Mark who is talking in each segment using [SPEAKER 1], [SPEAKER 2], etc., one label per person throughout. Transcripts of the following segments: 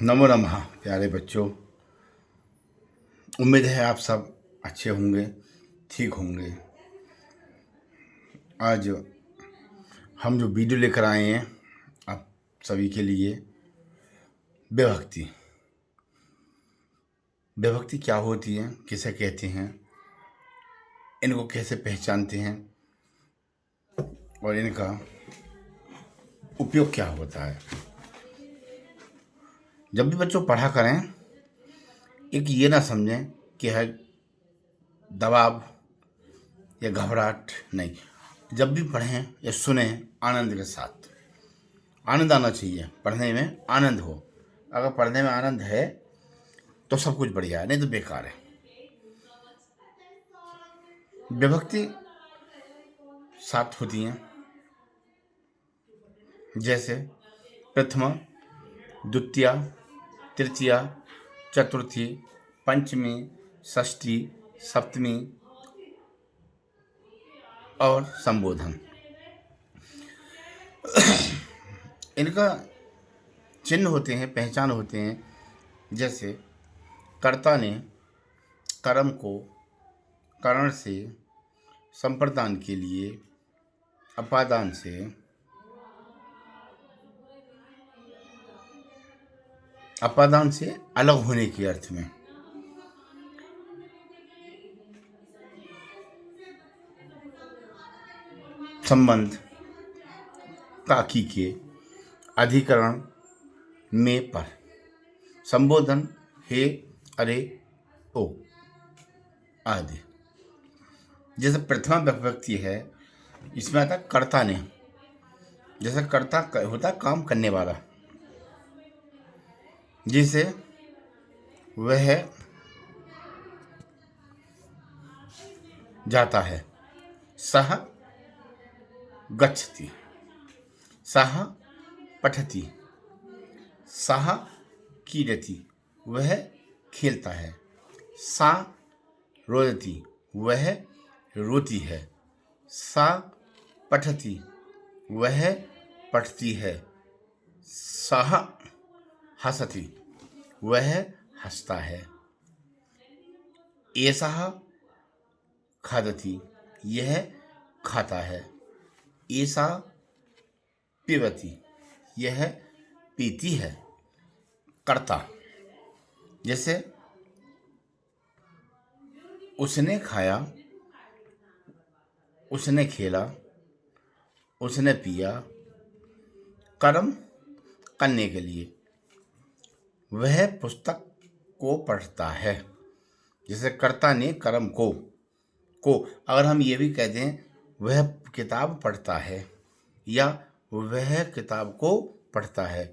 [SPEAKER 1] नमो नमः प्यारे बच्चों। उम्मीद है आप सब अच्छे होंगे, ठीक होंगे। आज हम जो वीडियो लेकर आए हैं आप सभी के लिए, विभक्ति। विभक्ति क्या होती है, किसे कहते हैं, इनको कैसे पहचानते हैं और इनका उपयोग क्या होता है। जब भी बच्चों पढ़ा करें, एक ये ना समझें कि है दबाव या घबराहट, नहीं। जब भी पढ़ें या सुने आनंद के साथ, आनंद आना चाहिए। पढ़ने में आनंद हो। अगर पढ़ने में आनंद है तो सब कुछ बढ़िया है, नहीं तो बेकार है। विभक्ति 7 होती हैं, जैसे प्रथमा, द्वितीया, तृतीया, चतुर्थी, पंचमी, षष्ठी, सप्तमी और संबोधन। इनका चिन्ह होते हैं, पहचान होते हैं। जैसे कर्ता ने कर्म को करण से, संप्रदान के लिए अपादान से, अपादान से अलग होने के अर्थ में, संबंध, काकी के, अधिकरण में पर, संबोधन हे, अरे, ओ आदि। जैसे प्रथमा विभक्ति है, इसमें आता कर्ता ने। जैसे कर्ता होता काम करने वाला, जिसे वह जाता है। सह गच्छति, सह पठति, सह क्रीडति, वह खेलता है। सा रोदति, वह रोती है। सा पठति, वह पढ़ती है। सह हसति, वह हंसता है। एषः खादति, यह खाता है। एषा पिबति, यह पीती है। कर्ता, जैसे उसने खाया, उसने खेला, उसने पिया। कर्म करने के लिए, वह पुस्तक को पढ़ता है। जैसे कर्ता ने कर्म को अगर हम ये भी कह दें वह किताब पढ़ता है या वह किताब को पढ़ता है,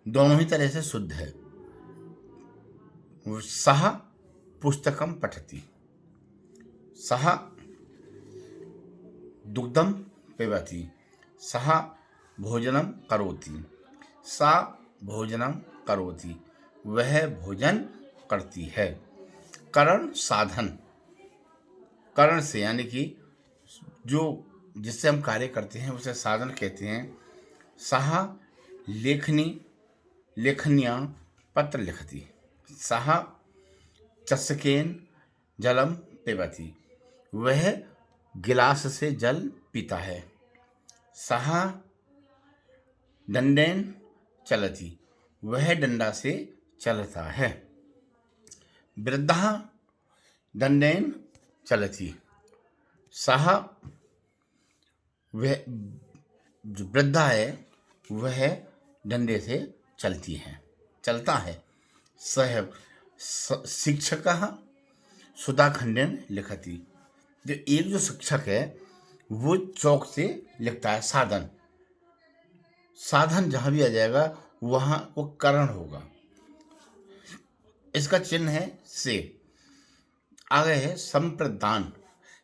[SPEAKER 1] दोनों ही तरह से शुद्ध है। सह पुस्तकम पठति, सह दुग्धम पिबति, सह भोजनम करोति, सा भोजनम करोति, वह भोजन करती है। करण साधन, करण से यानी कि जो जिससे हम कार्य करते हैं उसे साधन कहते हैं। सह लेखनी, लेखन्या पत्र लिखति, सह चषकेन जलम पिबति, वह गिलास से जल पीता है। सह दंडेन चलति, वह डंडा से चलता है। वृद्धा दंडेन चलति, सह, वह जो वृद्धा है वह डंडे से चलती है, चलता है। सह शिक्षकः सुधाखंडेन लिखति, जो एक जो शिक्षक है वो चौक से लिखता है। साधन, साधन जहाँ भी आ जाएगा वहाँ वो करण होगा। इसका चिन्ह है से। आगे है संप्रदान।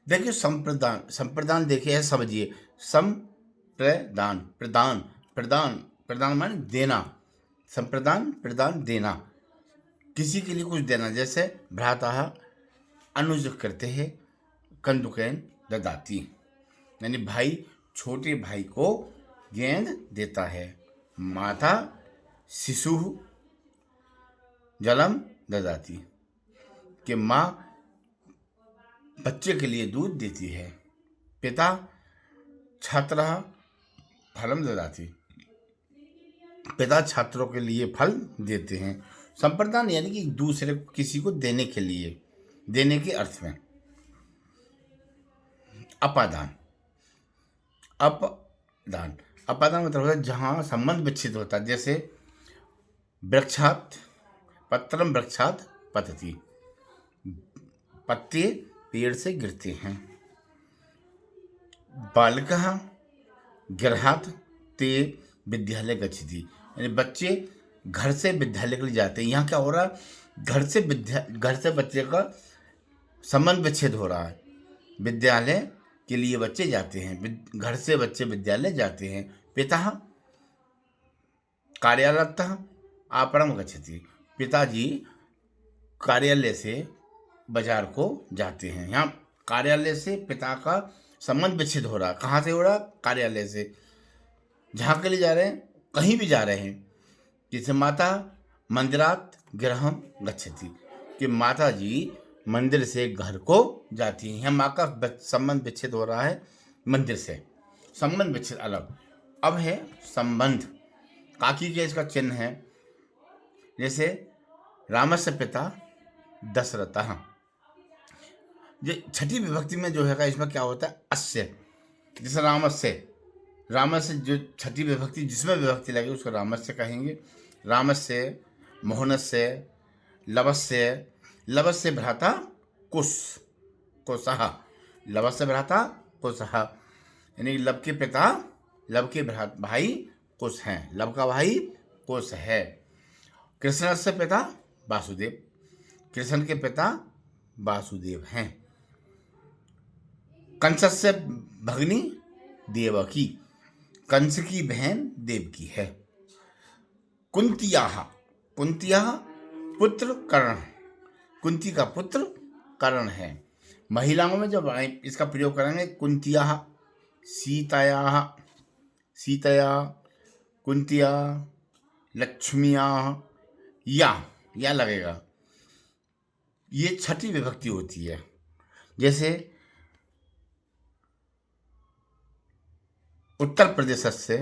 [SPEAKER 1] देखिए संप्रदान, संप्रदान देखिए है, समझिए। संप्रदान, प्रदान, प्रदान, प्रदान माने देना। संप्रदान, प्रदान, देना, किसी के लिए कुछ देना। जैसे भ्रातः अनुज करते हैं कंदुकैन ददाति, यानी भाई छोटे भाई को गेंद देता है। माता शिशु जलम ददाती, कि माँ बच्चे के लिए दूध देती है। पिता छात्रः फलम ददाति, पिता छात्रों के लिए फल देते हैं। संप्रदान यानी कि दूसरे को, किसी को देने के लिए, देने के अर्थ में। अपादान, अपदान, अपादान मतलब होता है जहाँ संबंध विच्छेद होता है। जैसे वृक्षात पत्रम वृक्षात पतति, पत्ते पेड़ से गिरते हैं। बालकः गृहात् ते विद्यालय गच्छति, यानी बच्चे घर से विद्यालय के लिए जाते हैं। यहाँ क्या हो रहा है, घर से बच्चे का संबंध विच्छेद हो रहा है। विद्यालय के लिए बच्चे जाते हैं, घर से बच्चे विद्यालय जाते हैं। पिता कार्यालयतः आपणम गच्छति, पिताजी कार्यालय से बाजार को जाते हैं। यहाँ कार्यालय से पिता का संबंध विच्छेद हो रहा है। कहाँ से हो रहा है, कार्यालय से। जहाँ के लिए जा रहे हैं, कहीं भी जा रहे हैं। जैसे माता मंदिरात गृहम गच्छति, कि माता जी मंदिर से घर को जाती हैं। यहाँ माँ का संबंध विच्छेद हो रहा है मंदिर से, संबंध विच्छेद अलग। अब है संबंध, काकी के इसका चिन्ह है। जैसे रामस्य पिता दशरथः, जो छठी विभक्ति में जो है इसमें क्या होता है, अस्य। जैसे रामस्य जो छठी विभक्ति जिसमें विभक्ति लगे उसको रामस्य कहेंगे। रामस्य, मोहनस्य, लवस्य, लवस्य भ्राता कुशः, लवस्य भ्राता कुशः, यानी लब के पिता, लब के भाई कुश हैं, लब का भाई कुश है। कृष्ण से पिता वासुदेव, कृष्ण के पिता वासुदेव हैं। कंस से भगनी देवकी, कंस की बहन देवकी है। कुंतियाः, कुंतियाः पुत्र कर्ण, कुंती का पुत्र कर्ण है। महिलाओं में जब इसका प्रयोग करेंगे, कुंतियाः, सीतायाः, सीतया, कुंतिया, लक्ष्मिया, या लगेगा। ये छठी विभक्ति होती है। जैसे उत्तर प्रदेश से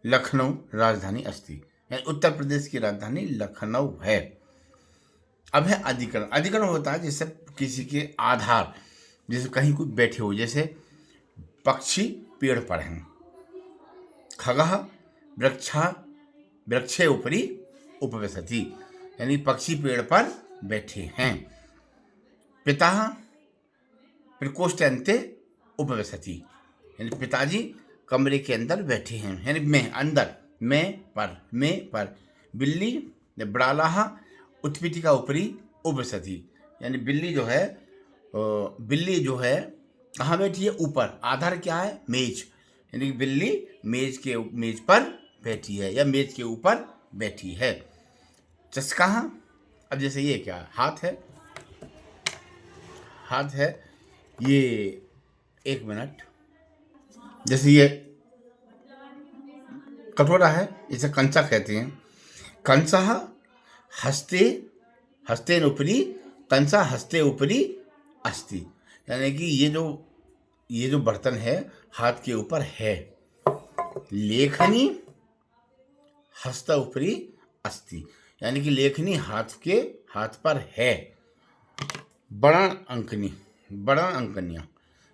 [SPEAKER 1] लखनऊ राजधानी अस्ति, यानी उत्तर प्रदेश की राजधानी लखनऊ है। अब है अधिकरण। अधिकरण होता है जैसे किसी के आधार, जैसे कहीं कोई बैठे हो, जैसे पक्षी पेड़ पर हैं। खगः वृक्षे उपरि उपविशति, यानी पक्षी पेड़ पर बैठे हैं। पिता प्रकोष्ठे अन्ते उपविशति, यानी पिताजी कमरे के अंदर बैठे हैं, यानी मैं अंदर, मैं पर। बिल्ली ब्रालाः उत्पीठिका उपरि उपविशति, यानी बिल्ली जो है कहाँ बैठी है, ऊपर। आधार क्या है, मेज, यानी बिल्ली मेज पर बैठी है या मेज के ऊपर बैठी है। चस्का, अब जैसे ये क्या हाथ है, ये एक मिनट, जैसे ये कटोरा है, इसे कंचा कहते हैं। कंसः हस्तेन उपरि, कंसा हस्ते उपरि अस्ति, यानी कि ये जो बर्तन है हाथ के ऊपर है। लेखनी हस्त उपरि अस्ति, यानी कि लेखनी हाथ पर है। बड़ा अंकनिया,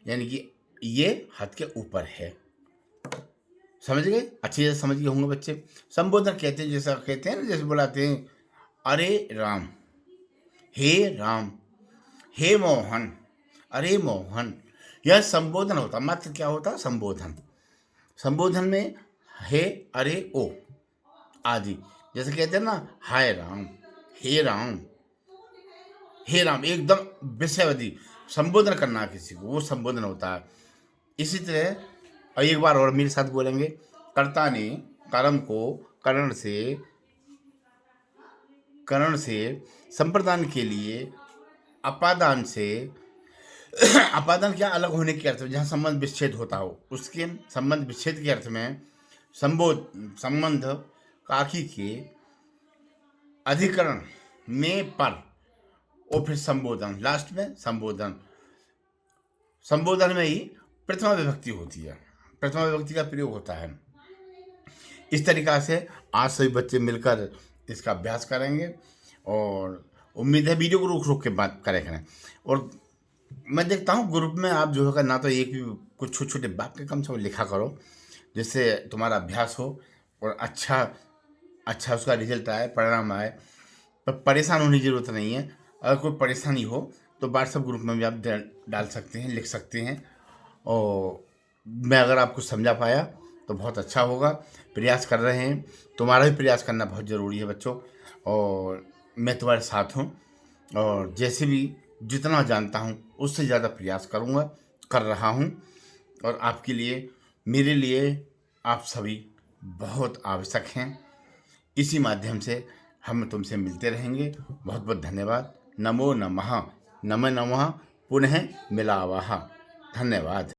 [SPEAKER 1] यानी कि ये हाथ के ऊपर है। समझ गए, अच्छे से समझ गए होंगे बच्चे। संबोधन कहते हैं, जैसा कहते हैं ना, जैसे बुलाते हैं, अरे राम, हे मोहन, अरे मोहन, यह संबोधन होता। मात्र क्या होता, संबोधन में हे, अरे, ओ आदि। जैसे कहते हैं ना, हाय राम, हे राम, एकदम विषयवधि संबोधन करना किसी को, वो संबोधन होता है। इसी तरह, और एक बार और मेरे साथ बोलेंगे, कर्ता ने कर्म को करण से संप्रदान के लिए अपादान से, अपादान क्या, अलग होने के अर्थ में, जहाँ संबंध विच्छेद होता हो उसके संबंध विच्छेद के अर्थ में संबंध काकी के अधिकरण में पर और फिर संबोधन, लास्ट में संबोधन। संबोधन में ही प्रथमा विभक्ति होती है, प्रथमा विभक्ति का प्रयोग होता है। इस तरीक़ा से आज सभी बच्चे मिलकर इसका अभ्यास करेंगे और उम्मीद है वीडियो को रोक के बात करें। और मैं देखता हूँ ग्रुप में आप जो है ना तो एक भी कुछ छोटे छोटे वाक्य कम से कम लिखा करो, जिससे तुम्हारा अभ्यास हो और अच्छा उसका रिजल्ट आए, परिणाम आए। पर परेशान होने की ज़रूरत नहीं है। अगर कोई परेशानी हो तो व्हाट्सएप ग्रुप में भी आप डाल सकते हैं, लिख सकते हैं। और मैं अगर आपको समझा पाया तो बहुत अच्छा होगा। प्रयास कर रहे हैं, तुम्हारा भी प्रयास करना बहुत ज़रूरी है बच्चों, और मैं तुम्हारे साथ हूँ। और जैसे भी जितना जानता हूँ उससे ज़्यादा प्रयास करूँगा, कर रहा हूँ। और आपके लिए, मेरे लिए आप सभी बहुत आवश्यक हैं। इसी माध्यम से हम तुमसे मिलते रहेंगे। बहुत बहुत धन्यवाद। नमो नमः, नमः नमः, पुनः मिलावः। धन्यवाद।